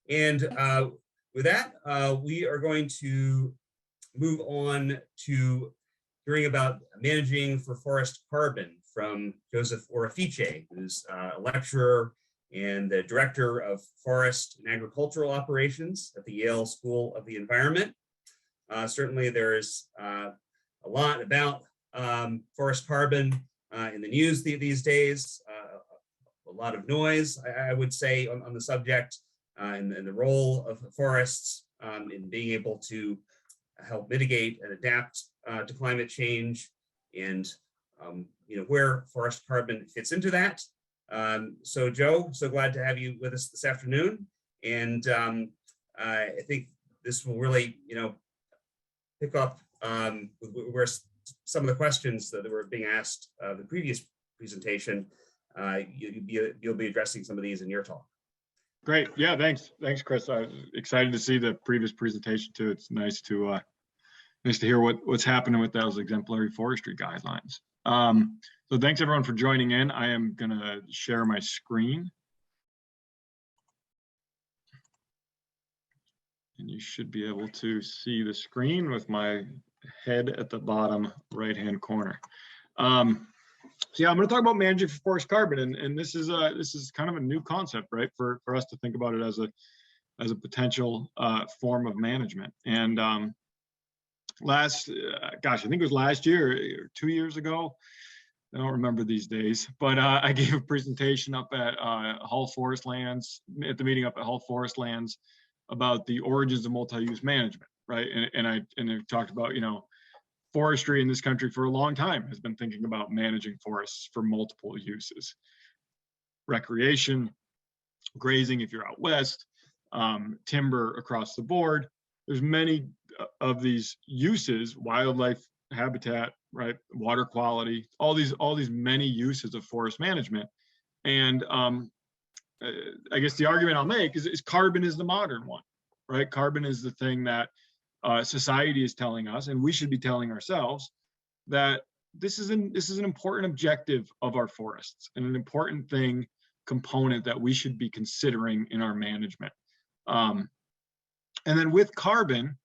And with that, we are going to move on to hearing about managing for forest carbon from Joseph Orefice, who's a lecturer and the director of forest and agricultural operations at the Yale School of the Environment. Certainly there's a lot about forest carbon in the news these days, a lot of noise, I would say, on the subject, and the role of forests in being able to help mitigate and adapt to climate change, and where forest carbon fits into that. So Joe, so glad to have you with us this afternoon, and I think this will really pick up where some of the questions that were being asked the previous presentation. You'll be addressing some of these in your talk. Great. Yeah, thanks, Chris. I was excited to see the previous presentation too. It's nice to hear what's happening with those exemplary forestry guidelines. So thanks everyone for joining in. I am going to share my screen. And you should be able to see the screen with my head at the bottom right-hand corner. So yeah, I'm going to talk about managing for forest carbon, and this is kind of a new concept, right, for us to think about it as a potential form of management. And I think it was last year or 2 years ago, I don't remember these days, but I gave a presentation up at Hull Forest Lands, at the meeting up at Hull Forest Lands, about the origins of multi-use management, right? And I talked about, forestry in this country for a long time has been thinking about managing forests for multiple uses. Recreation, grazing if you're out west, timber across the board. There's many of these uses, wildlife habitat, right, water quality, all these many uses of forest management. And I guess the argument I'll make is carbon is the modern one, right? Carbon is the thing that society is telling us, and we should be telling ourselves, that this is an important objective of our forests and an important component that we should be considering in our management. And then with carbon,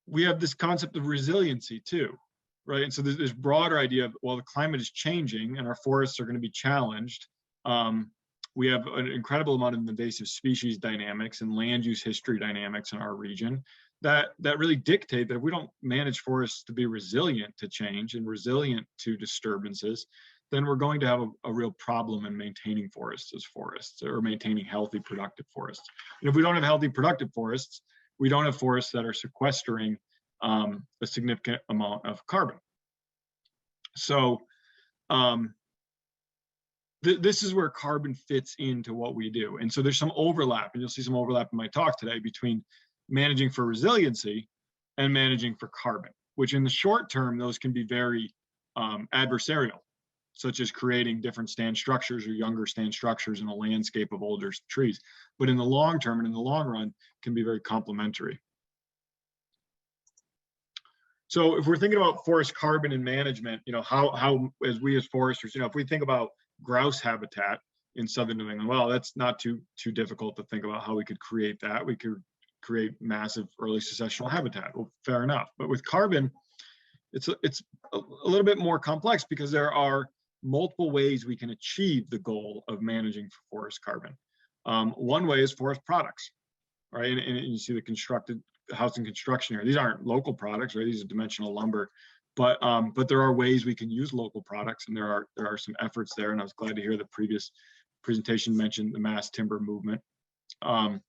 we have this concept of resiliency too, right? And so there's this broader idea of, well, the climate is changing and our forests are going to be challenged. We have an incredible amount of invasive species dynamics and land use history dynamics in our region that really dictate that if we don't manage forests to be resilient to change and resilient to disturbances, then we're going to have a real problem in maintaining forests as forests, or maintaining healthy, productive forests. And if we don't have healthy, productive forests, we don't have forests that are sequestering a significant amount of carbon. So this is where carbon fits into what we do. And so there's some overlap, and you'll see some overlap in my talk today between managing for resiliency and managing for carbon, which in the short term, those can be very adversarial, such as creating different stand structures or younger stand structures in a landscape of older trees. But in the long term and in the long run, can be very complementary. So if we're thinking about forest carbon and management, how as we as foresters, if we think about grouse habitat in southern New England, well, that's not too difficult to think about how we could create that. We could create massive early successional habitat. Well, fair enough. But with carbon, it's a little bit more complex, because there are multiple ways we can achieve the goal of managing for forest carbon. One way is forest products, right? And you see the constructed housing construction here. These aren't local products, right? These are dimensional lumber. But there are ways we can use local products, and there are some efforts there. And I was glad to hear the previous presentation mentioned the mass timber movement. And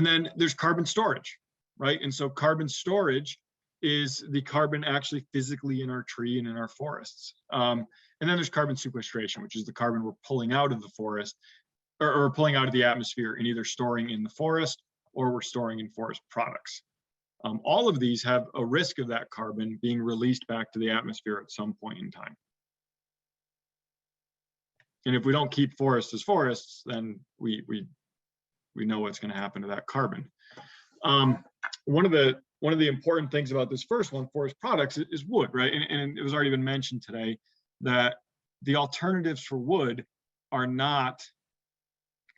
then there's carbon storage, right? And so carbon storage is the carbon actually physically in our tree and in our forests. And then there's carbon sequestration, which is the carbon we're pulling out of the forest, or pulling out of the atmosphere and either storing in the forest or we're storing in forest products. All of these have a risk of that carbon being released back to the atmosphere at some point in time. And if we don't keep forests as forests, then we know what's going to happen to that carbon. One of the important things about this first one, forest products, is wood, right? And it was already been mentioned today that the alternatives for wood are not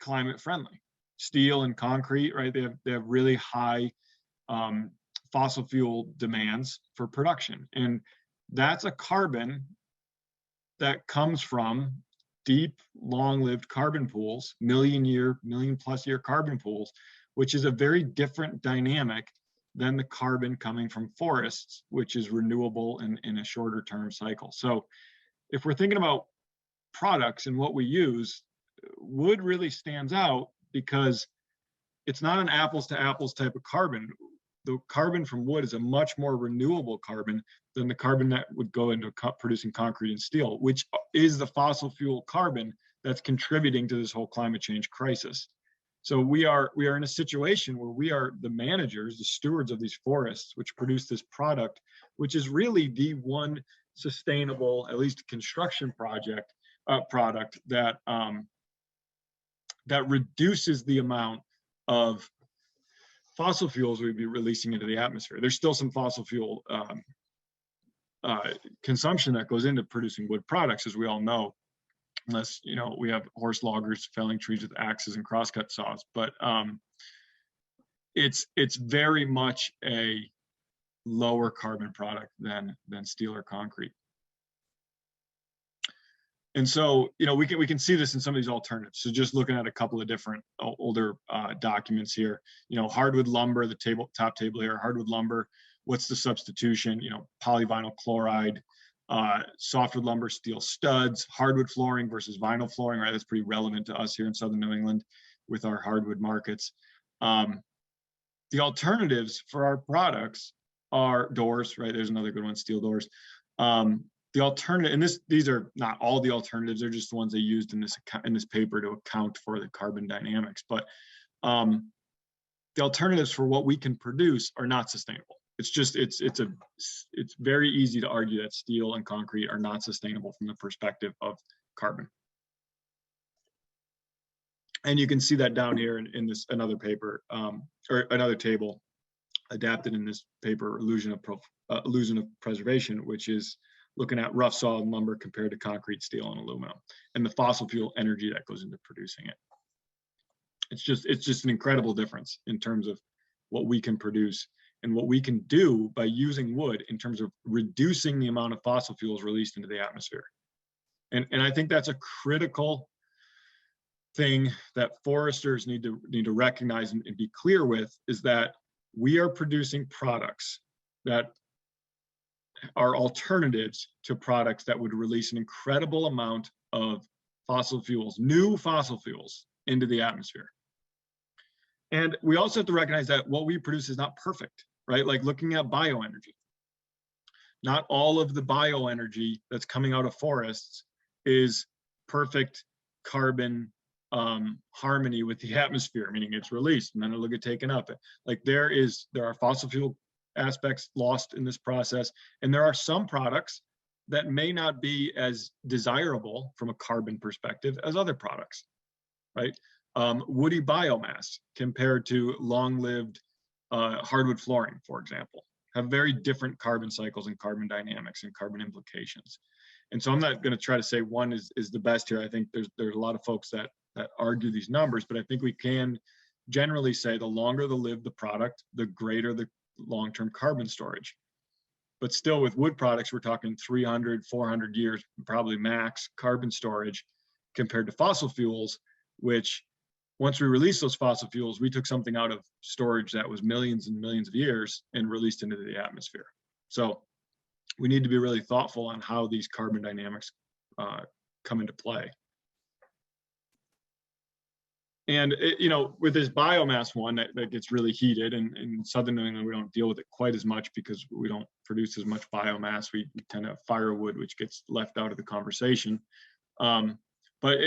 climate friendly. Steel and concrete, right? They have really high fossil fuel demands for production. And that's a carbon that comes from deep, long-lived carbon pools, million plus year carbon pools, which is a very different dynamic than the carbon coming from forests, which is renewable in a shorter term cycle. So if we're thinking about products and what we use, wood really stands out because it's not an apples to apples type of carbon. The carbon from wood is a much more renewable carbon than the carbon that would go into producing concrete and steel, which is the fossil fuel carbon that's contributing to this whole climate change crisis. So we are in a situation where we are the managers, the stewards of these forests, which produce this product, which is really the one sustainable, at least construction product that that reduces the amount of fossil fuels we'd be releasing into the atmosphere. There's still some fossil fuel consumption that goes into producing wood products, as we all know, unless we have horse loggers felling trees with axes and crosscut saws. But it's very much a lower carbon product than steel or concrete. And so, we can see this in some of these alternatives. So just looking at a couple of different older documents here, hardwood lumber, the top table here, hardwood lumber, what's the substitution? Polyvinyl chloride, softwood lumber, steel studs, hardwood flooring versus vinyl flooring, right? That's pretty relevant to us here in Southern New England with our hardwood markets. The alternatives for our products are doors, right? There's another good one, steel doors. The alternative, and these are not all the alternatives, they're just the ones they used in this paper to account for the carbon dynamics. But the alternatives for what we can produce are not sustainable. It's very easy to argue that steel and concrete are not sustainable from the perspective of carbon. And you can see that down here in this another paper or another table adapted in this paper, illusion of preservation, which is looking at rough solid lumber compared to concrete, steel, and aluminum, and the fossil fuel energy that goes into producing it. It's just an incredible difference in terms of what we can produce and what we can do by using wood in terms of reducing the amount of fossil fuels released into the atmosphere. And I think that's a critical thing that foresters need to recognize and be clear with, is that we are producing products that are alternatives to products that would release an incredible amount of fossil fuels, new fossil fuels, into the atmosphere. And we also have to recognize that what we produce is not perfect, right? Like looking at bioenergy. Not all of the bioenergy that's coming out of forests is perfect carbon harmony with the atmosphere, meaning it's released and then it'll get taken up. Like there are fossil fuel aspects lost in this process, and there are some products that may not be as desirable from a carbon perspective as other products, right? Woody biomass compared to long-lived hardwood flooring, for example, have very different carbon cycles and carbon dynamics and carbon implications. And so I'm not going to try to say one is the best here. I think there's a lot of folks that argue these numbers, but I think we can generally say the longer the live the product, the greater the long-term carbon storage. But still with wood products, we're talking 300, 400 years, probably max carbon storage compared to fossil fuels, which once we release those fossil fuels, we took something out of storage that was millions and millions of years and released into the atmosphere. So we need to be really thoughtful on how these carbon dynamics come into play. And with this biomass one that gets really heated, and in Southern New England, we don't deal with it quite as much because we don't produce as much biomass. We tend to have firewood, which gets left out of the conversation. But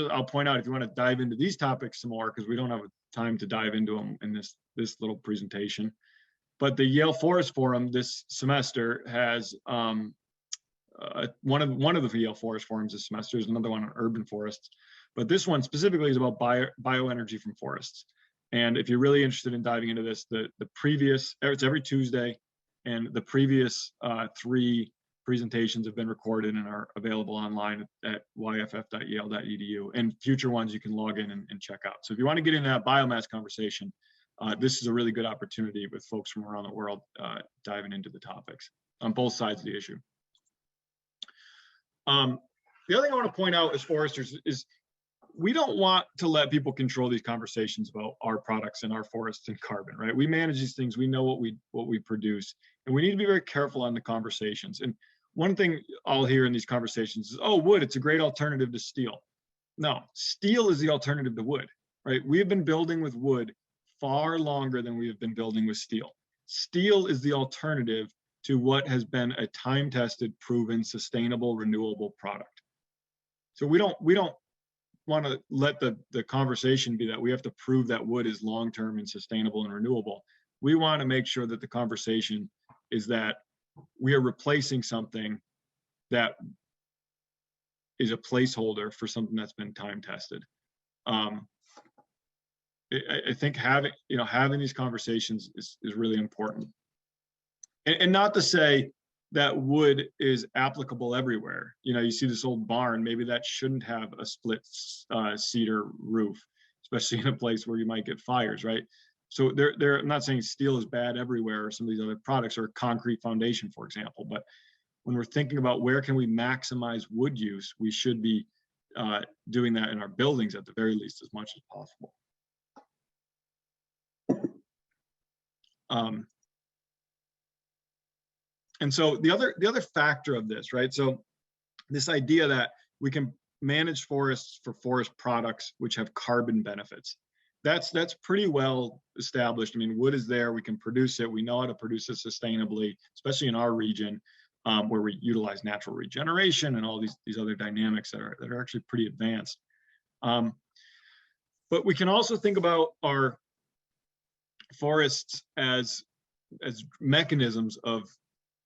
I'll point out, if you want to dive into these topics some more, because we don't have time to dive into them in this little presentation. But the Yale Forest Forum this semester has one of the Yale Forest Forums this semester is another one on urban forests. But this one specifically is about bioenergy from forests. And if you're really interested in diving into this, it's every Tuesday, and the previous three presentations have been recorded and are available online at yff.yale.edu, and future ones you can log in and check out. So if you want to get into that biomass conversation, this is a really good opportunity with folks from around the world diving into the topics on both sides of the issue. The other thing I want to point out as foresters is we don't want to let people control these conversations about our products and our forests and carbon, right? We manage these things, we know what we produce, and we need to be very careful on the conversations. And one thing I'll hear in these conversations is, oh, wood, it's a great alternative to steel. No, steel is the alternative to wood, right? We have been building with wood far longer than we have been building with steel. Steel is the alternative to what has been a time-tested, proven, sustainable, renewable product. So we don't want to let the conversation be that we have to prove that wood is long-term and sustainable and renewable. We want to make sure that the conversation is that we are replacing something that is a placeholder for something that's been time-tested. I think having these conversations is really important, and not to say that wood is applicable everywhere. You see this old barn, maybe that shouldn't have a split cedar roof, especially in a place where you might get fires, right? So I'm not saying steel is bad everywhere or some of these other products, or concrete foundation, for example, but when we're thinking about where can we maximize wood use, we should be doing that in our buildings at the very least as much as possible. And so the other factor of this, right? So this idea that we can manage forests for forest products which have carbon benefits, that's pretty well established. I mean, wood is there, we can produce it, we know how to produce it sustainably, especially in our region, where we utilize natural regeneration and all these other dynamics that are actually pretty advanced. But we can also think about our forests as mechanisms of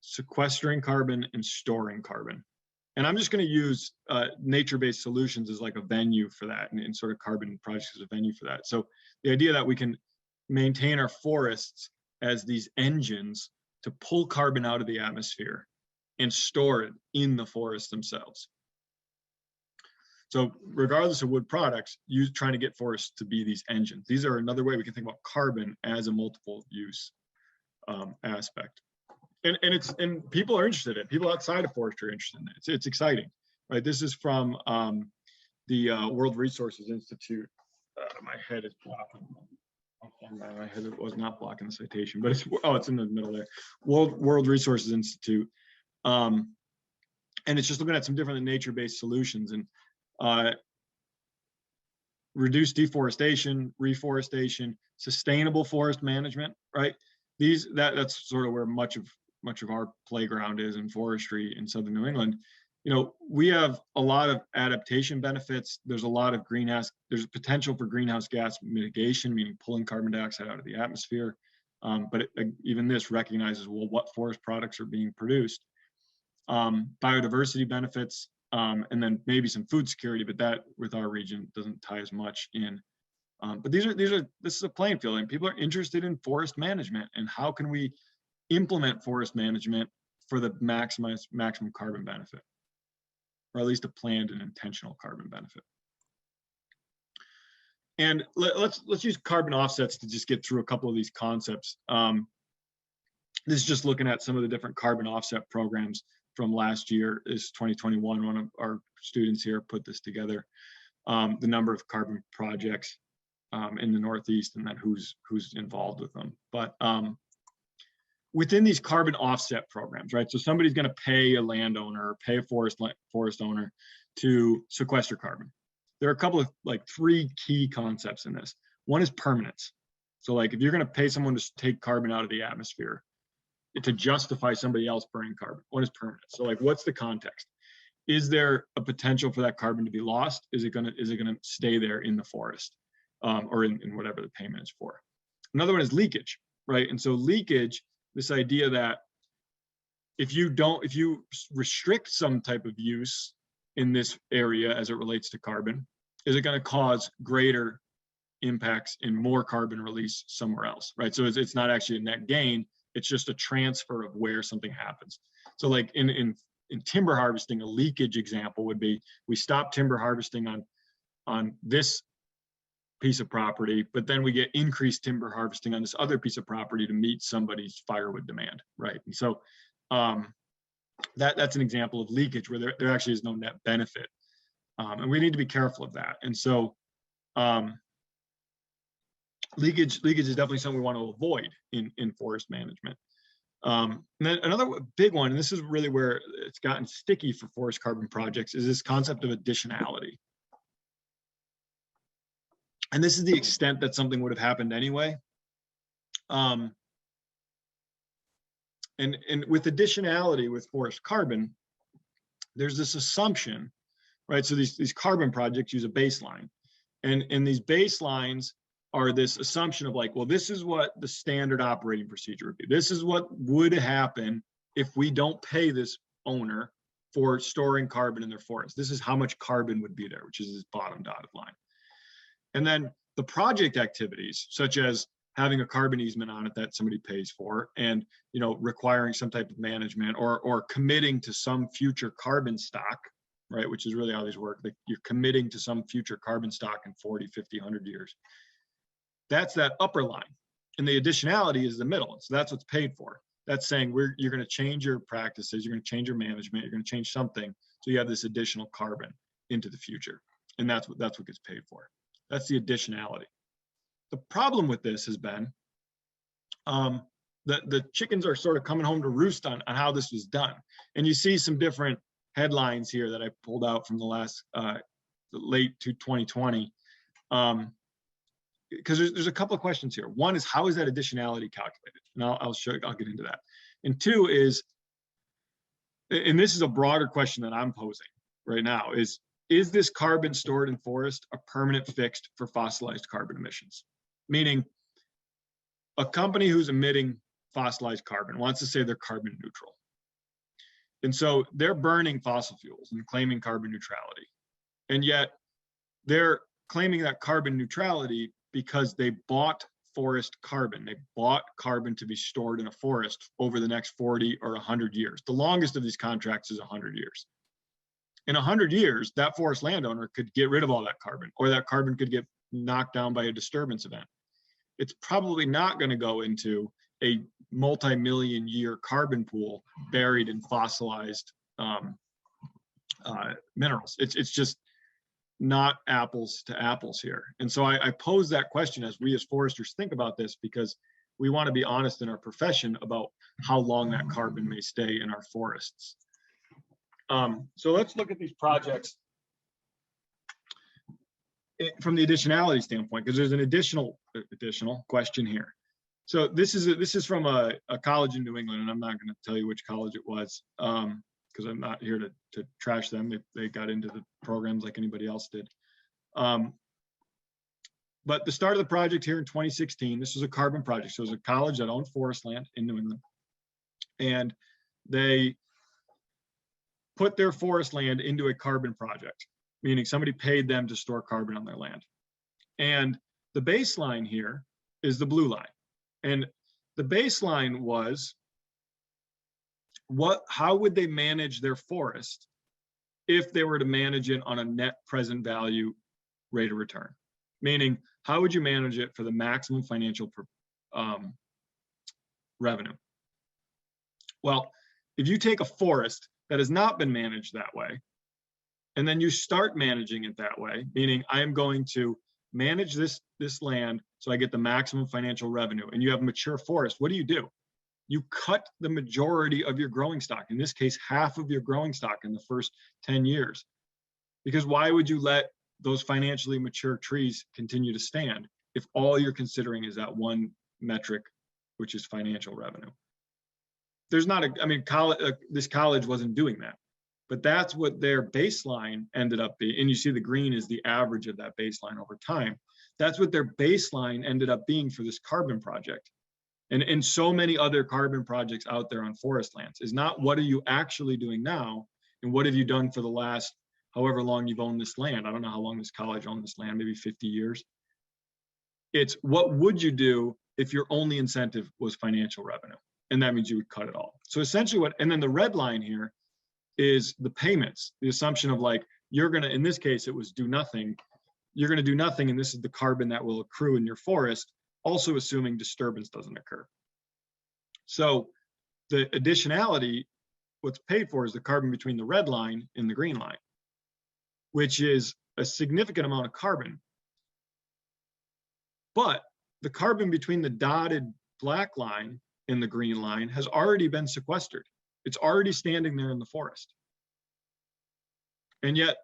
sequestering carbon and storing carbon. And I'm just going to use nature-based solutions as like a venue for that, and sort of carbon projects as a venue for that. So the idea that we can maintain our forests as these engines to pull carbon out of the atmosphere and store it in the forests themselves. So regardless of wood products, trying to get forests to be these engines. These are another way we can think about carbon as a multiple use aspect. And people are interested in it. People outside of forestry are interested in it. It's exciting, right? This is from the World Resources Institute. My head is blocking. My head was not blocking the citation, but it's in the middle there. World Resources Institute, and it's just looking at some different nature-based solutions and reduce deforestation, reforestation, sustainable forest management, right? That's sort of where much of our playground is in forestry in Southern New England. We have a lot of adaptation benefits. There's a lot of there's potential for greenhouse gas mitigation, meaning pulling carbon dioxide out of the atmosphere. But even this recognizes, well, what forest products are being produced. Biodiversity benefits, and then maybe some food security, but that with our region doesn't tie as much in. But this is a playing field, and people are interested in forest management and how can we implement forest management for the maximum carbon benefit, or at least a planned and intentional carbon benefit. And let's use carbon offsets to just get through a couple of these concepts. This is just looking at some of the different carbon offset programs from last year. Is 2021. One of our students here put this together. The number of carbon projects in the Northeast, and then who's involved with them. But within these carbon offset programs, right? So somebody's going to pay a landowner or pay a forest owner to sequester carbon. There are a couple of three key concepts in this. One is permanence. So if you're going to pay someone to take carbon out of the atmosphere to justify somebody else burning carbon, what is permanence? So what's the context? Is there a potential for that carbon to be lost? Is it going to stay there in the forest, or in whatever the payment is for? Another one is leakage, right? And so leakage, this idea that if you restrict some type of use in this area as it relates to carbon, is it going to cause greater impacts in more carbon release somewhere else, right? So it's not actually a net gain, it's just a transfer of where something happens. So like in timber harvesting, a leakage example would be we stop timber harvesting on this piece of property, but then we get increased timber harvesting on this other piece of property to meet somebody's firewood demand, right? And so that's an example of leakage where there actually is no net benefit. And we need to be careful of that. And so leakage is definitely something we want to avoid in forest management. And then another big one, and this is really where it's gotten sticky for forest carbon projects, is this concept of additionality. And this is the extent that something would have happened anyway. And with additionality with forest carbon, there's this assumption, right? So these carbon projects use a baseline, and these baselines are this assumption of like, well, this is what the standard operating procedure would be. This is what would happen if we don't pay this owner for storing carbon in their forest. This is how much carbon would be there, which is this bottom dotted line. And then the project activities, such as having a carbon easement on it that somebody pays for, and requiring some type of management or committing to some future carbon stock, right, which is really how these work. Like you're committing to some future carbon stock in 40, 50, 100 years. That's that upper line. And the additionality is the middle. So that's what's paid for. That's saying you're going to change your practices, you're going to change your management, you're going to change something, so you have this additional carbon into the future. And that's what gets paid for. That's the additionality. The problem with this has been the chickens are sort of coming home to roost on how this was done. And you see some different headlines here that I pulled out from the last late to 2020. Because there's a couple of questions here. One is, how is that additionality calculated? And I'll get into that. And two is, and this is a broader question that I'm posing right now, is this carbon stored in forest a permanent fixed for fossilized carbon emissions? Meaning, a company who's emitting fossilized carbon wants to say they're carbon neutral. And so they're burning fossil fuels and claiming carbon neutrality. And yet they're claiming that carbon neutrality because they bought forest carbon. They bought carbon to be stored in a forest over the next 40 or 100 years. The longest of these contracts is 100 years. In 100 years, that forest landowner could get rid of all that carbon, or that carbon could get knocked down by a disturbance event. It's probably not going to go into a multi-million year carbon pool buried in fossilized minerals. It's just not apples to apples here. And so I pose that question as we as foresters think about this, because we want to be honest in our profession about how long that carbon may stay in our forests. So let's look at these projects from the additionality standpoint, because there's an additional question here. So this is from a college in New England, and I'm not going to tell you which college it was, because I'm not here to trash them. They got into the programs like anybody else did. But the start of the project here in 2016, this was a carbon project. So it was a college that owned forest land in New England. And they put their forest land into a carbon project, meaning somebody paid them to store carbon on their land. And the baseline here is the blue line. And the baseline was, how would they manage their forest if they were to manage it on a net present value rate of return? Meaning, how would you manage it for the maximum financial revenue? Well, if you take a forest that has not been managed that way, and then you start managing it that way, meaning I am going to manage this land so I get the maximum financial revenue, and you have a mature forest, what do? You cut the majority of your growing stock, in this case, half of your growing stock in the first 10 years. Because why would you let those financially mature trees continue to stand if all you're considering is that one metric, which is financial revenue? There's not this college wasn't doing that, but that's what their baseline ended up being. And you see the green is the average of that baseline over time. That's what their baseline ended up being for this carbon project. And so many other carbon projects out there on forest lands is not what are you actually doing now, and what have you done for the last however long you've owned this land. I don't know how long this college owned this land, maybe 50 years. It's what would you do if your only incentive was financial revenue? and that means you would cut it all. So essentially and then the red line here is the payments, the assumption of like, you're gonna, in this case, it was do nothing. You're gonna do nothing, and this is the carbon that will accrue in your forest, also assuming disturbance doesn't occur. So the additionality, what's paid for is the carbon between the red line and the green line, which is a significant amount of carbon. But the carbon between the dotted black line and the green line has already been sequestered. It's already standing there in the forest. And yet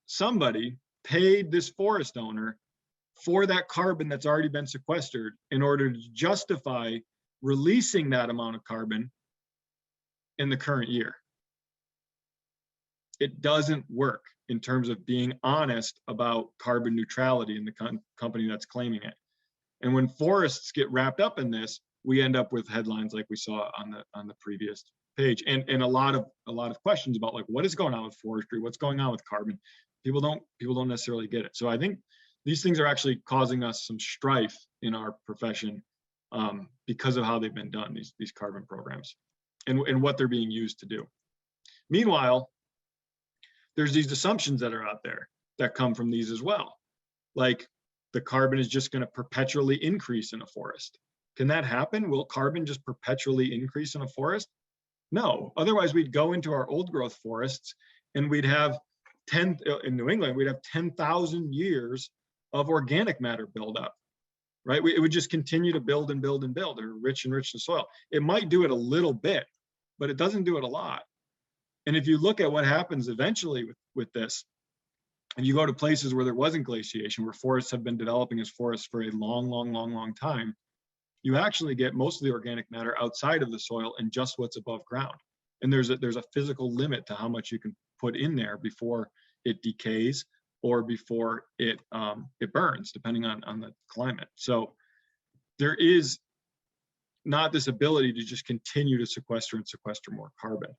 somebody paid this forest owner for that carbon that's already been sequestered in order to justify releasing that amount of carbon in the current year. It doesn't work in terms of being honest about carbon neutrality in the company that's claiming it. And when forests get wrapped up in this, we end up with headlines like we saw on the previous page, and a lot of questions about like what is going on with forestry, what's going on with carbon. People don't necessarily get it. So I think these things are actually causing us some strife in our profession because of how they've been done, these carbon programs, and what they're being used to do. Meanwhile, there's these assumptions that are out there that come from these as well. Like the carbon is just going to perpetually increase in a forest. Can that happen? Will carbon just perpetually increase in a forest? No, otherwise we'd go into our old growth forests and we'd have in New England, we'd have 10,000 years of organic matter build up, right? It would just continue to build and build and build, or rich and rich in soil. It might do it a little bit, but it doesn't do it a lot. And if you look at what happens eventually with this, and you go to places where there wasn't glaciation, where forests have been developing as forests for a long time, you actually get most of the organic matter outside of the soil and just what's above ground. And there's a physical limit to how much you can put in there before it decays or before it burns, depending on the climate. So there is not this ability to just continue to sequester more carbon.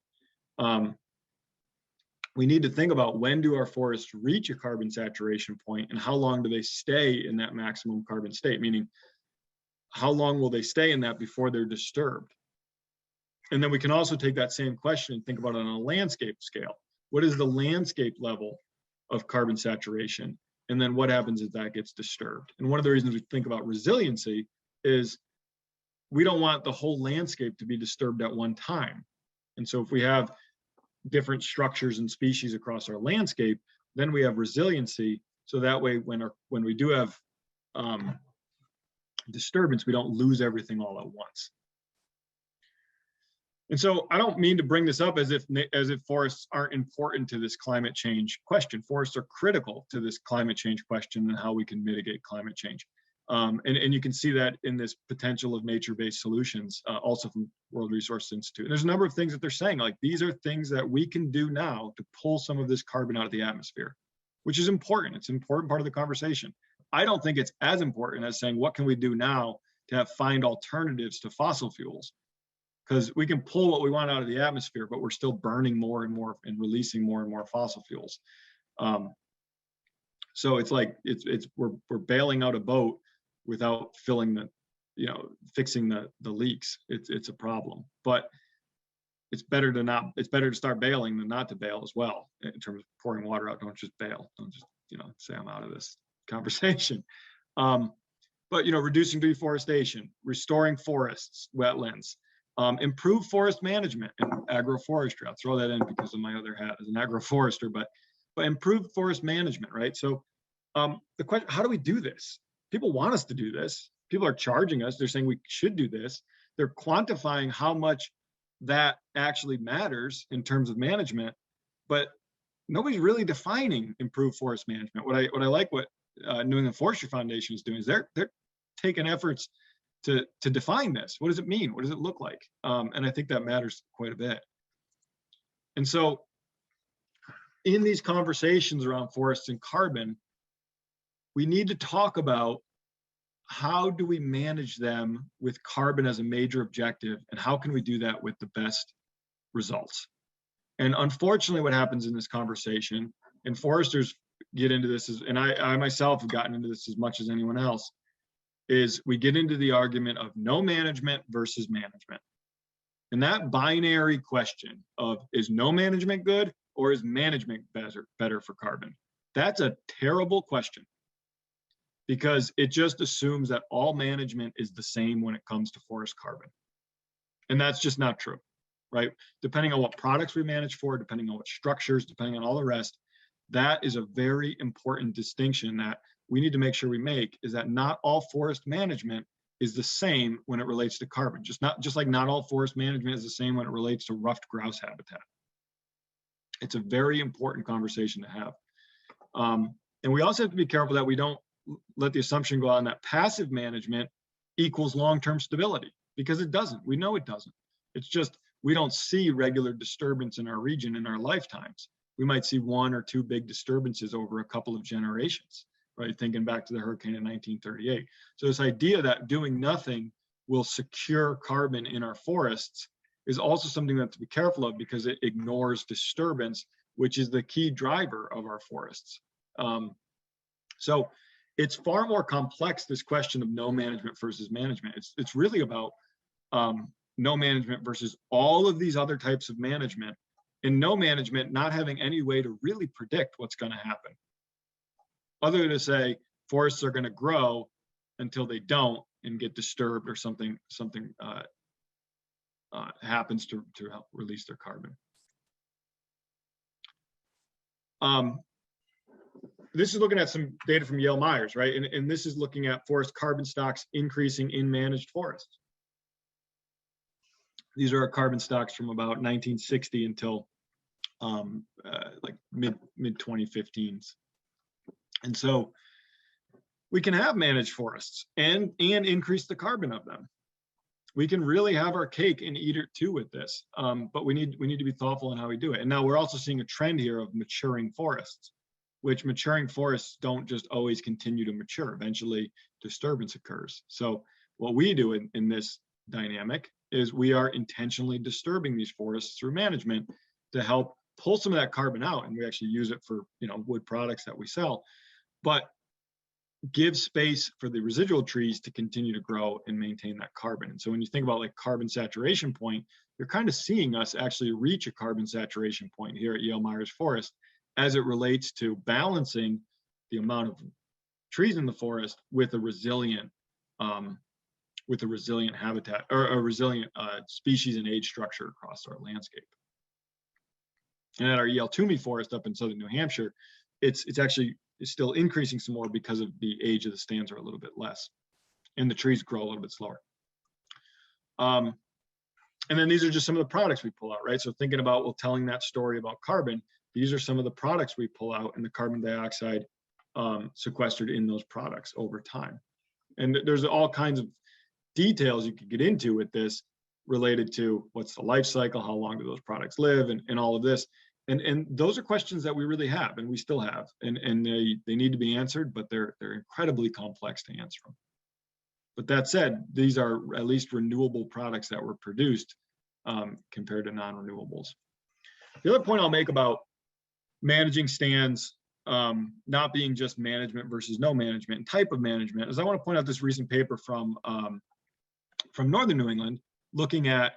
We need to think about, when do our forests reach a carbon saturation point, and how long do they stay in that maximum carbon state? Meaning, how long will they stay in that before they're disturbed? And then we can also take that same question and think about it on a landscape scale. What is the landscape level of carbon saturation? And then what happens if that gets disturbed? And one of the reasons we think about resiliency is we don't want the whole landscape to be disturbed at one time. And so if we have different structures and species across our landscape, then we have resiliency. So that way, when we do have disturbance, we don't lose everything all at once. And so I don't mean to bring this up as if forests aren't important to this climate change question. Forests are critical to this climate change question and how we can mitigate climate change. And you can see that in this potential of nature-based solutions, also from World Resources Institute. And there's a number of things that they're saying, like these are things that we can do now to pull some of this carbon out of the atmosphere, which is important. It's an important part of the conversation. I don't think it's as important as saying, what can we do now to find alternatives to fossil fuels? Because we can pull what we want out of the atmosphere, but we're still burning more and more and releasing more and more fossil fuels. So it's like we're bailing out a boat without fixing the leaks. It's a problem. But it's better to start bailing than not to bail as well, in terms of pouring water out. Don't just bail. Don't just say I'm out of this conversation. But reducing deforestation, restoring forests, wetlands, improve forest management and agroforestry. I'll throw that in because of my other hat as an agroforester, but improve forest management, right? So the question, how do we do this? People want us to do this. People are charging us. They're saying we should do this. They're quantifying how much that actually matters in terms of management, but nobody's really defining improved forest management. What I like what New England Forestry Foundation is doing is they're taking efforts to define this. What does it mean? What does it look like? And I think that matters quite a bit. And so in these conversations around forests and carbon, we need to talk about how do we manage them with carbon as a major objective, and how can we do that with the best results? And unfortunately, what happens in this conversation, and foresters get into this, and I myself have gotten into this as much as anyone else, is we get into the argument of no management versus management. And that binary question of is no management good or is management better for carbon? That's a terrible question, because it just assumes that all management is the same when it comes to forest carbon. And that's just not true, right? Depending on what products we manage for, depending on what structures, depending on all the rest, that is a very important distinction that we need to make sure we make, is that not all forest management is the same when it relates to carbon. Just like not all forest management is the same when it relates to ruffed grouse habitat. It's a very important conversation to have. And we also have to be careful that we don't let the assumption go on that passive management equals long-term stability, because it doesn't. We know it doesn't. It's just we don't see regular disturbance in our region in our lifetimes. We might see 1 or 2 big disturbances over a couple of generations, right? Thinking back to the hurricane in 1938. So this idea that doing nothing will secure carbon in our forests is also something we have to be careful of, because it ignores disturbance, which is the key driver of our forests. So it's far more complex, this question of no management versus management. It's really about no management versus all of these other types of management, and no management not having any way to really predict what's going to happen, other than to say forests are going to grow until they don't and get disturbed, or something happens to help release their carbon. This is looking at some data from Yale Myers, right? And this is looking at forest carbon stocks increasing in managed forests. These are our carbon stocks from about 1960 until like mid 2015s. And so we can have managed forests and increase the carbon of them. We can really have our cake and eat it too with this, but we need to be thoughtful in how we do it. And now we're also seeing a trend here of maturing forests, which maturing forests don't just always continue to mature. Eventually disturbance occurs. So what we do in this dynamic is we are intentionally disturbing these forests through management to help pull some of that carbon out, and we actually use it for, you know, wood products that we sell, but give space for the residual trees to continue to grow and maintain that carbon. And so when you think about like carbon saturation point, you're kind of seeing us actually reach a carbon saturation point here at Yale Myers Forest as it relates to balancing the amount of trees in the forest with a resilient habitat, or a resilient species and age structure across our landscape. And at our Yale Toomey Forest up in southern New Hampshire, it's actually still increasing some more because of the age of the stands are a little bit less, and the trees grow a little bit slower. And then these are just some of the products we pull out, right? So thinking about, well, telling that story about carbon, these are some of the products we pull out and the carbon dioxide sequestered in those products over time. And there's all kinds of details you could get into with this related to what's the life cycle, how long do those products live, and all of this. And those are questions that we really have, and we still have, and they need to be answered, but they're incredibly complex to answer them. But that said, these are at least renewable products that were produced compared to non-renewables. The other point I'll make about managing stands not being just management versus no management and type of management is I want to point out this recent paper from Northern New England looking at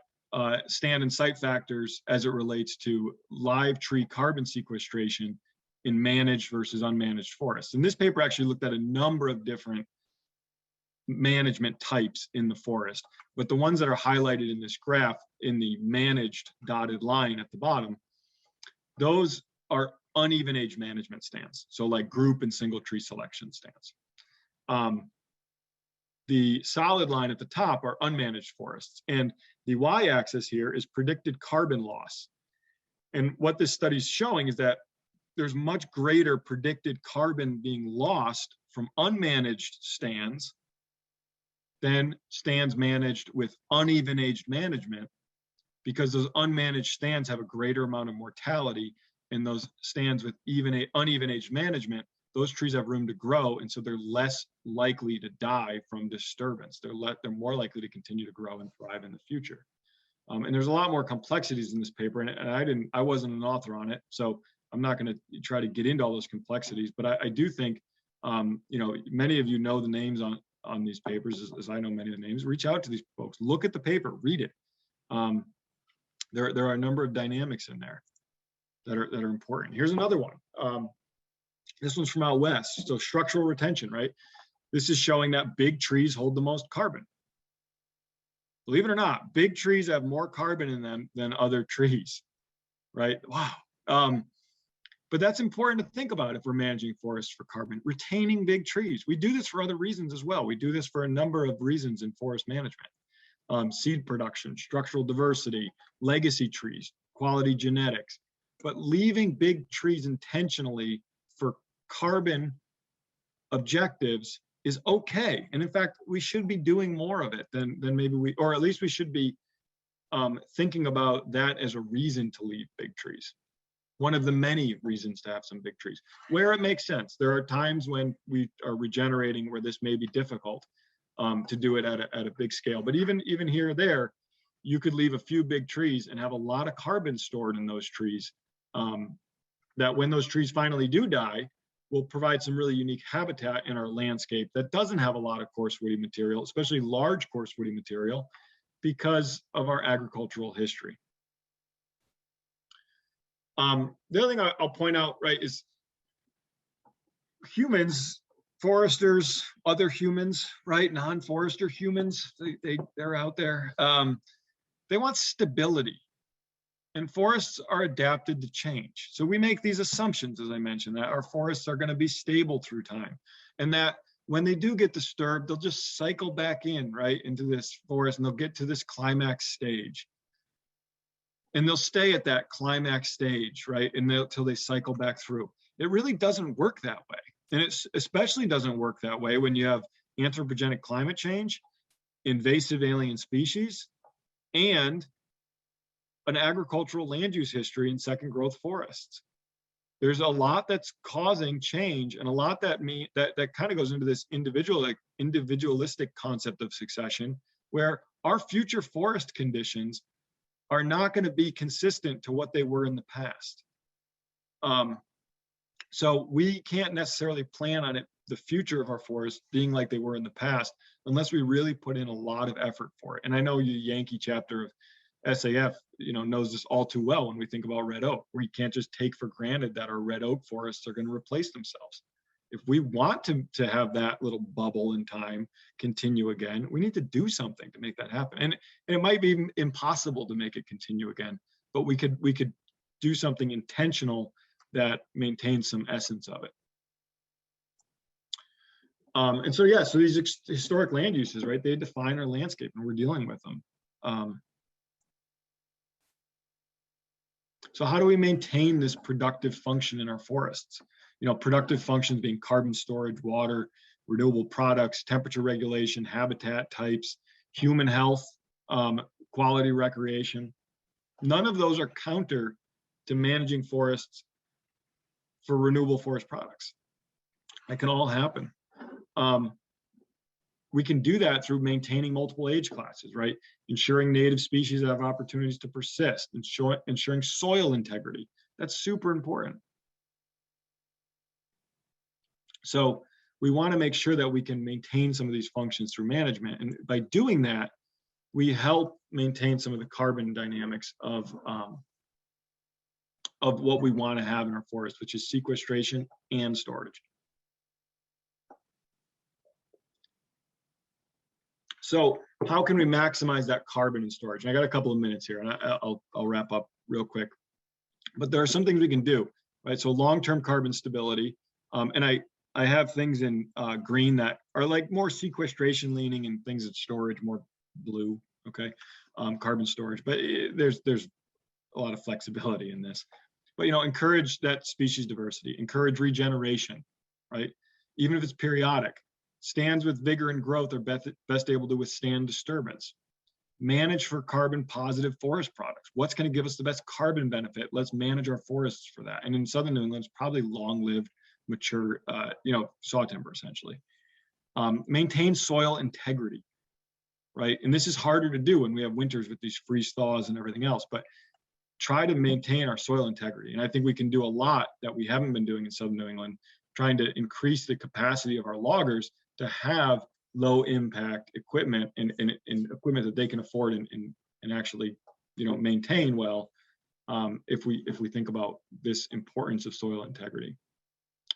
stand and site factors as it relates to live tree carbon sequestration in managed versus unmanaged forests. And this paper actually looked at a number of different management types in the forest, but the ones that are highlighted in this graph in the managed dotted line at the bottom, those are uneven age management stands. So like group and single tree selection stands. The solid line at the top are unmanaged forests, and the y-axis here is predicted carbon loss. And what this study is showing is that there's much greater predicted carbon being lost from unmanaged stands than stands managed with uneven aged management, because those unmanaged stands have a greater amount of mortality, and those stands with uneven aged management, those trees have room to grow, and so they're less likely to die from disturbance. They're more likely to continue to grow and thrive in the future. And there's a lot more complexities in this paper, and I wasn't an author on it, so I'm not going to try to get into all those complexities. But I do think, you know, many of you know the names on these papers, as I know many of the names. Reach out to these folks, look at the paper, read it. There are a number of dynamics in there that are important. Here's another one. This one's from out west. So structural retention, right? This is showing that big trees hold the most carbon. Believe it or not, big trees have more carbon in them than other trees, right? Wow. But that's important to think about if we're managing forests for carbon, retaining big trees. We do this for other reasons as well. We do this for a number of reasons in forest management. Seed production, structural diversity, legacy trees, quality genetics, but leaving big trees intentionally for carbon objectives is okay. And in fact, we should be doing more of it than maybe we, or at least we should be thinking about that as a reason to leave big trees. One of the many reasons to have some big trees. Where it makes sense. There are times when we are regenerating where this may be difficult to do it at a big scale. But even here or there, you could leave a few big trees and have a lot of carbon stored in those trees that when those trees finally do die, will provide some really unique habitat in our landscape that doesn't have a lot of coarse woody material, especially large coarse woody material, because of our agricultural history. The other thing I'll point out, right, is humans, foresters, other humans, right, non-forester humans, they're out there. They want stability. And forests are adapted to change. So we make these assumptions, as I mentioned, that our forests are going to be stable through time. And that when they do get disturbed, they'll just cycle back in, right, into this forest, and they'll get to this climax stage. And they'll stay at that climax stage, right, until they cycle back through. It really doesn't work that way. And it especially doesn't work that way when you have anthropogenic climate change, invasive alien species, and an agricultural land use history in second growth forests. There's a lot that's causing change, and a lot that kind of goes into this individualistic concept of succession, where our future forest conditions are not going to be consistent to what they were in the past. So we can't necessarily plan on the future of our forests being like they were in the past, unless we really put in a lot of effort for it. And I know the Yankee chapter of SAF, knows this all too well when we think about red oak. We can't just take for granted that our red oak forests are going to replace themselves. If we want to have that little bubble in time continue again, we need to do something to make that happen. And it might be impossible to make it continue again, but we could do something intentional that maintains some essence of it. And so these historic land uses, right, they define our landscape, and we're dealing with them. So how do we maintain this productive function in our forests? Productive functions being carbon storage, water, renewable products, temperature regulation, habitat types, human health, quality recreation. None of those are counter to managing forests for renewable forest products. That can all happen. We can do that through maintaining multiple age classes, right? Ensuring native species have opportunities to persist, ensuring soil integrity. That's super important. So we want to make sure that we can maintain some of these functions through management. And by doing that, we help maintain some of the carbon dynamics of what we want to have in our forest, which is sequestration and storage. So how can we maximize that carbon in storage? And I got a couple of minutes here, and I'll wrap up real quick. But there are some things we can do, right? So long-term carbon stability, and I have things in green that are like more sequestration leaning, and things in storage more blue, okay? Carbon storage, but there's a lot of flexibility in this. But encourage that species diversity, encourage regeneration, right? Even if it's periodic. Stands with vigor and growth are best able to withstand disturbance. Manage for carbon positive forest products. What's going to give us the best carbon benefit? Let's manage our forests for that. And in Southern New England, it's probably long-lived, mature, saw timber essentially. Maintain soil integrity, right? And this is harder to do when we have winters with these freeze thaws and everything else, but try to maintain our soil integrity. And I think we can do a lot that we haven't been doing in Southern New England, trying to increase the capacity of our loggers to have low impact equipment and equipment that they can afford and actually maintain well, if we think about this importance of soil integrity.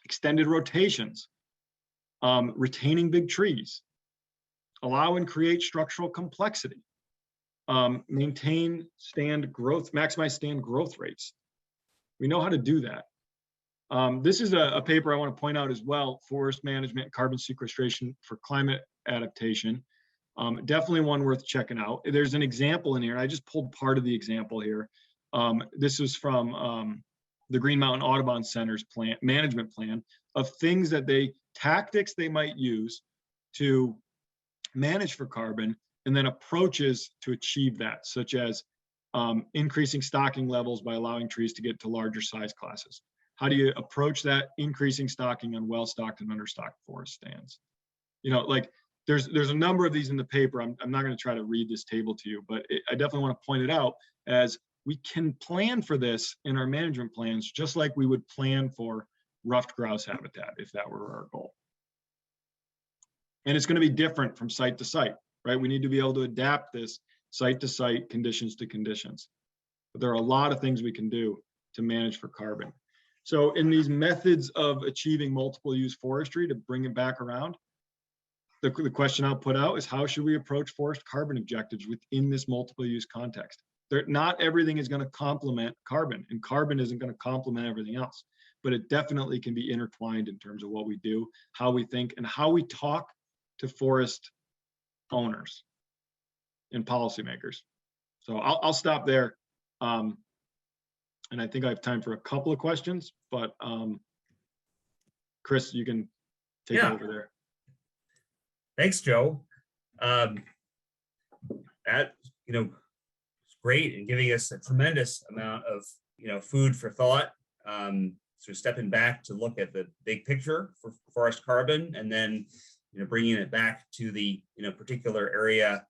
Extended rotations, retaining big trees, allow and create structural complexity, maintain stand growth, maximize stand growth rates. We know how to do that. This is a paper I want to point out as well, Forest Management and Carbon Sequestration for Climate Adaptation. Definitely one worth checking out. There's an example in here. I just pulled part of the example here. This was from the Green Mountain Audubon Center's management plan of things that tactics they might use to manage for carbon, and then approaches to achieve that, such as increasing stocking levels by allowing trees to get to larger size classes. How do you approach that? Increasing stocking on well-stocked and understocked forest stands. Like there's a number of these in the paper. I'm not going to try to read this table to you, but I definitely want to point it out as we can plan for this in our management plans, just like we would plan for ruffed grouse habitat if that were our goal. And it's going to be different from site to site, right? We need to be able to adapt this site to site, conditions to conditions. But there are a lot of things we can do to manage for carbon. So in these methods of achieving multiple use forestry, to bring it back around, the question I'll put out is, how should we approach forest carbon objectives within this multiple use context? Not everything is going to complement carbon, and carbon isn't going to complement everything else, but it definitely can be intertwined in terms of what we do, how we think, and how we talk to forest owners and policymakers. So I'll stop there. And I think I have time for a couple of questions, but Chris, you can take it over there. Thanks, Joe. That, is great and giving us a tremendous amount of, food for thought. So stepping back to look at the big picture for forest carbon, and then, bringing it back to the, particular area,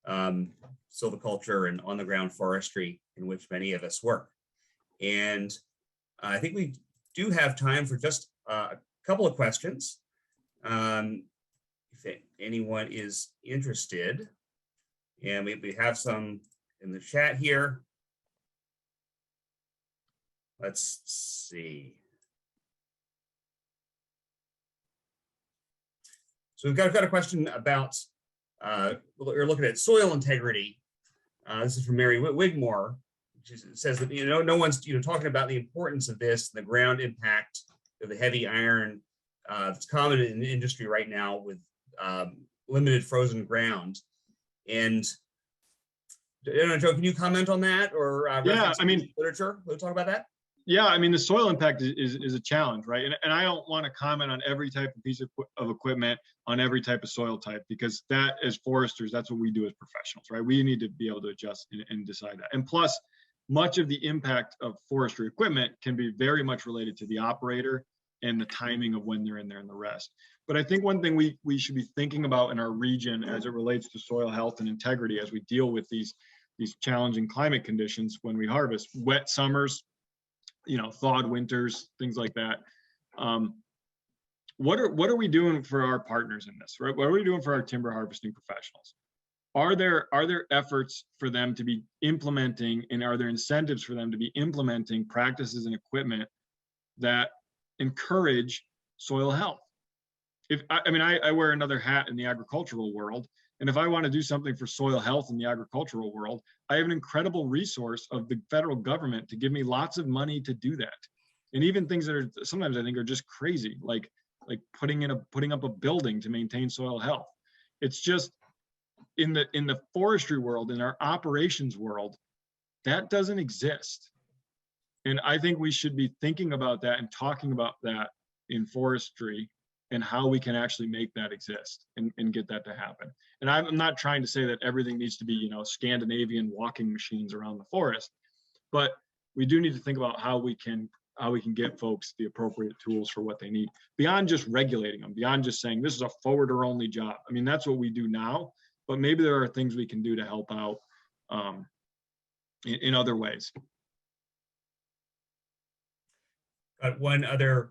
silviculture and on the ground forestry in which many of us work. And I think we do have time for just a couple of questions. If anyone is interested, and we have some in the chat here. Let's see. So we've got a question about, we're looking at soil integrity. This is from Mary Wigmore. She says that, no one's, talking about the importance of this, the ground impact of the heavy iron that's common in the industry right now with limited frozen ground. And I don't know, Joe, can you comment on that, or yeah, I mean, literature? We'll talk about that. Yeah, I mean, the soil impact is a challenge, right? And I don't want to comment on every type of piece of equipment on every type of soil type, because that, as foresters, that's what we do as professionals, right? We need to be able to adjust and decide that. And plus, much of the impact of forestry equipment can be very much related to the operator and the timing of when they're in there and the rest. But I think one thing we should be thinking about in our region as it relates to soil health and integrity as we deal with these challenging climate conditions when we harvest, wet summers, thawed winters, things like that. What are we doing for our partners in this, right? What are we doing for our timber harvesting professionals? Are there efforts for them to be implementing, and are there incentives for them to be implementing practices and equipment that encourage soil health? I wear another hat in the agricultural world, and if I want to do something for soil health in the agricultural world, I have an incredible resource of the federal government to give me lots of money to do that. And even things that are sometimes I think are just crazy, like putting up a building to maintain soil health. It's just in the forestry world, in our operations world, that doesn't exist. And I think we should be thinking about that and talking about that in forestry, and how we can actually make that exist and get that to happen. And I'm not trying to say that everything needs to be, Scandinavian walking machines around the forest, but we do need to think about how we can get folks the appropriate tools for what they need, beyond just regulating them, beyond just saying this is a forwarder only job. I mean, that's what we do now, but maybe there are things we can do to help out in other ways. Got one other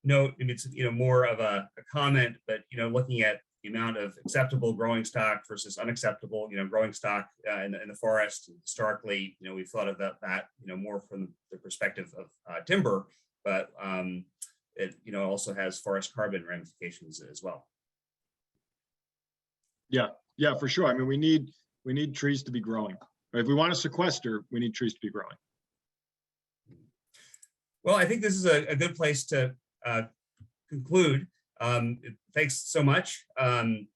note, and it's more of a comment, but looking at the amount of acceptable growing stock versus unacceptable, growing stock in the forest. Historically, we've thought of that, more from the perspective of timber, but it, also has forest carbon ramifications as well. Yeah, for sure. I mean, we need trees to be growing. If we want to sequester, we need trees to be growing. Well, I think this is a good place to conclude. Thanks so much, and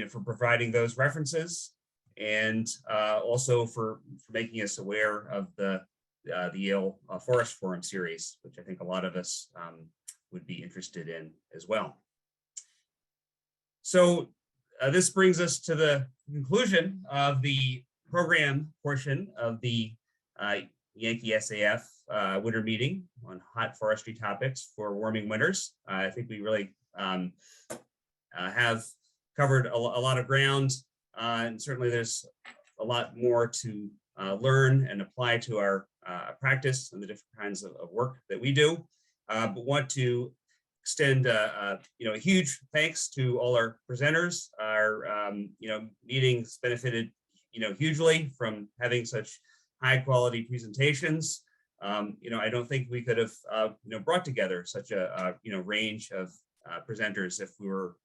for providing those references, and also for making us aware of the Yale Forest Forum series, which I think a lot of us would be interested in as well. So this brings us to the conclusion of the program portion of the Yankee SAF Winter Meeting on hot forestry topics for warming winters. I think we really have covered a lot of ground, and certainly there's a lot more to learn and apply to our practice and the different kinds of work that we do. But want to extend a huge thanks to all our presenters. Our meetings benefited hugely from having such high quality presentations. I don't think we could have brought together such a range of presenters if we were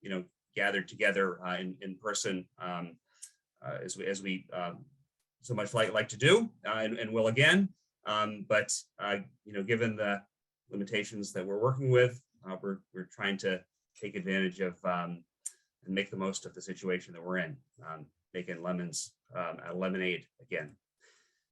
gathered together in person, as we so much like to do, and will again. But given the limitations that we're working with, we're trying to take advantage of and make the most of the situation that we're in, making lemons out of lemonade again.